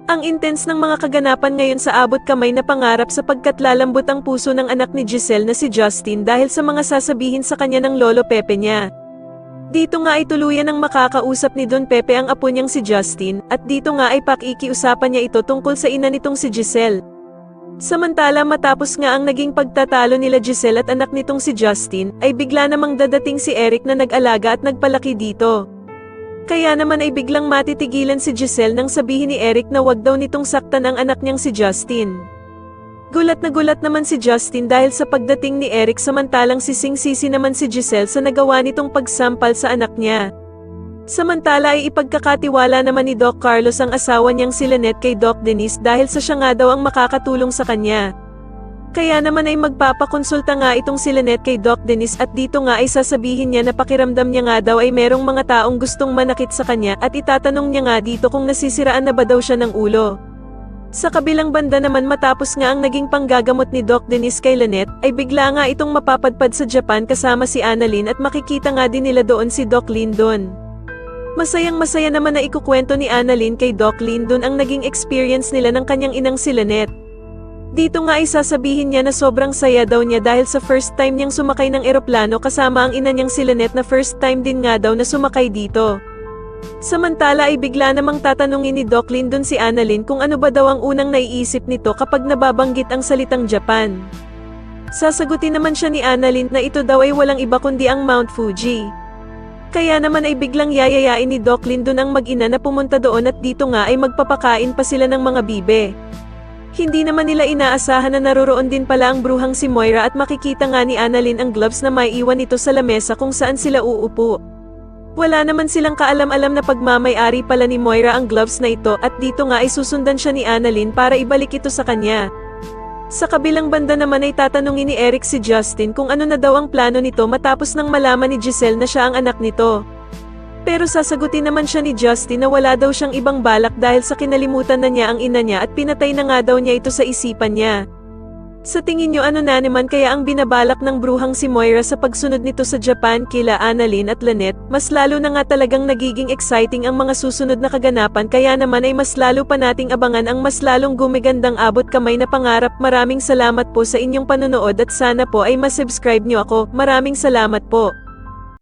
Ang intense ng mga kaganapan ngayon sa abot kamay na pangarap sapagkat lalambot ang puso ng anak ni Giselle na si Justin dahil sa mga sasabihin sa kanya ng lolo Pepe niya. Dito nga ay tuluyan ng makakausap ni Don Pepe ang apo niyang si Justin, at dito nga ay pakikiusapan niya ito tungkol sa ina nitong si Giselle. Samantala matapos nga ang naging pagtatalo nila Giselle at anak nitong si Justin, ay bigla namang dadating si Eric na nag-alaga at nagpalaki dito. Kaya naman ay biglang matitigilan si Giselle nang sabihin ni Eric na wag daw nitong saktan ang anak niyang si Justin. Gulat na gulat naman si Justin dahil sa pagdating ni Eric samantalang sising-sisi naman si Giselle sa nagawa nitong pagsampal sa anak niya. Samantala ay ipagkakatiwala naman ni Doc Carlos ang asawa niyang si Lynette kay Doc Dennis dahil sa siya nga daw ang makakatulong sa kanya. Kaya naman ay magpapakonsulta nga itong si Lynette kay Doc Dennis at dito nga ay sasabihin niya na pakiramdam niya nga daw ay merong mga taong gustong manakit sa kanya at itatanong niya nga dito kung nasisiraan na ba daw siya ng ulo. Sa kabilang banda naman matapos nga ang naging panggagamot ni Doc Dennis kay Lynette, ay bigla nga itong mapapadpad sa Japan kasama si Annalyn at makikita nga din nila doon si Doc Lyndon. Masayang-masaya naman na ikukwento ni Annalyn kay Doc Lyndon ang naging experience nila ng kanyang inang si Lynette. Dito nga ay sasabihin niya na sobrang saya daw niya dahil sa first time niyang sumakay ng eroplano kasama ang ina niyang si Lynette na first time din nga daw na sumakay dito. Samantala ay bigla namang tatanungin ni Doc Lyndon si Annalyn kung ano ba daw ang unang naiisip nito kapag nababanggit ang salitang Japan. Sasagutin naman siya ni Annalyn na ito daw ay walang iba kundi ang Mount Fuji. Kaya naman ay biglang yayayain ni Doc Lyndon ang mag-ina na pumunta doon at dito nga ay magpapakain pa sila ng mga bibe. Hindi naman nila inaasahan na naroroon din pala ang bruhang si Moira at makikita nga ni Annalyn ang gloves na maiiwan ito sa lamesa kung saan sila uupo. Wala naman silang kaalam-alam na pagmamay-ari pala ni Moira ang gloves na ito at dito nga ay susundan siya ni Annalyn para ibalik ito sa kanya. Sa kabilang banda naman ay tatanungin ni Eric si Justin kung ano na daw ang plano nito matapos nang malaman ni Giselle na siya ang anak nito. Pero sasagutin naman siya ni Justin na wala daw siyang ibang balak dahil sa kinalimutan na niya ang ina niya at pinatay na nga daw niya ito sa isipan niya. Sa tingin niyo ano na naman kaya ang binabalak ng bruhang si Moira sa pagsunod nito sa Japan kila Annalyn at Lynette? Mas lalo na nga talagang nagiging exciting ang mga susunod na kaganapan kaya naman ay mas lalo pa nating abangan ang mas lalong gumigandang abot kamay na pangarap. Maraming salamat po sa inyong panonood at sana po ay masubscribe niyo ako. Maraming salamat po.